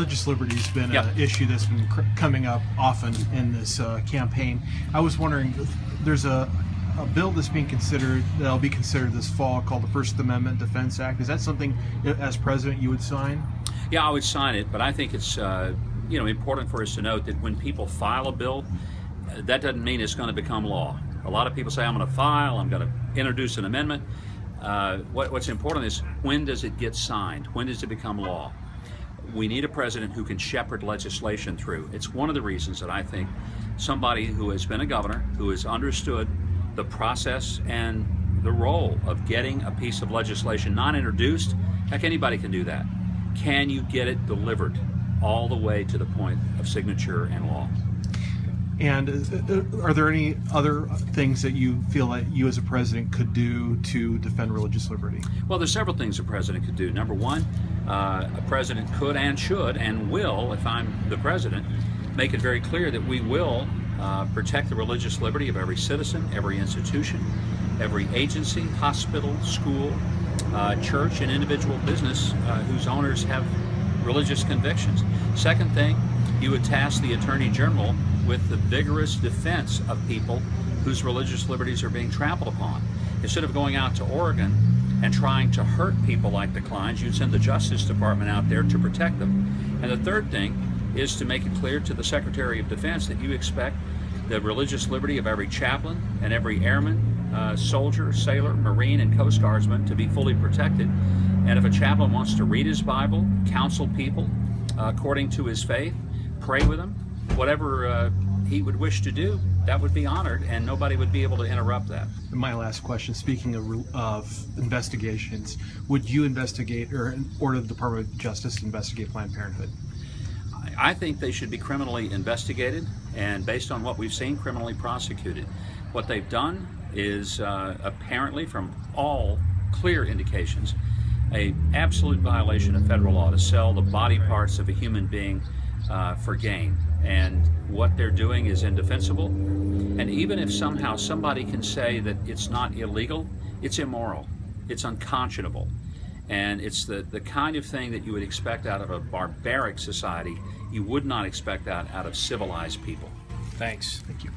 religious liberty has been Yep. an issue that's been coming up often in this campaign. I was wondering, there's a bill that's being considered, that'll be considered this fall, called the First Amendment Defense Act. Is that something, as president, you would sign? Yeah, I would sign it, but I think it's important for us to note that when people file a bill, that doesn't mean it's going to become law. A lot of people say, I'm going to file, I'm going to introduce an amendment. What's important is, when does it get signed? When does it become law? We need a president who can shepherd legislation through. It's one of the reasons that I think somebody who has been a governor, who has understood the process and the role of getting a piece of legislation not introduced, heck, anybody can do that. Can you get it delivered all the way to the point of signature and law? And are there any other things that you feel that you as a president could do to defend religious liberty? Well, there's several things a president could do. Number one, a president could and should and will, if I'm the president, make it very clear that we will protect the religious liberty of every citizen, every institution, every agency, hospital, school, church, and individual business whose owners have religious convictions. Second thing, you would task the Attorney General with the vigorous defense of people whose religious liberties are being trampled upon. Instead of going out to Oregon and trying to hurt people like the Kleins, you'd send the Justice Department out there to protect them. And the third thing is to make it clear to the Secretary of Defense that you expect the religious liberty of every chaplain and every airman, soldier, sailor, Marine, and Coast Guardsman to be fully protected. And if a chaplain wants to read his Bible, counsel people according to his faith, pray with them, whatever he would wish to do, that would be honored, and nobody would be able to interrupt that. And my last question, speaking of investigations, would you investigate or order the Department of Justice to investigate Planned Parenthood? I think they should be criminally investigated and, based on what we've seen, criminally prosecuted. What they've done is apparently, from all clear indications, an absolute violation of federal law to sell the body parts of a human being for gain. And what they're doing is indefensible. And even if somehow somebody can say that it's not illegal, it's immoral, it's unconscionable. And it's the kind of thing that you would expect out of a barbaric society. You would not expect that out of civilized people. Thanks. Thank you.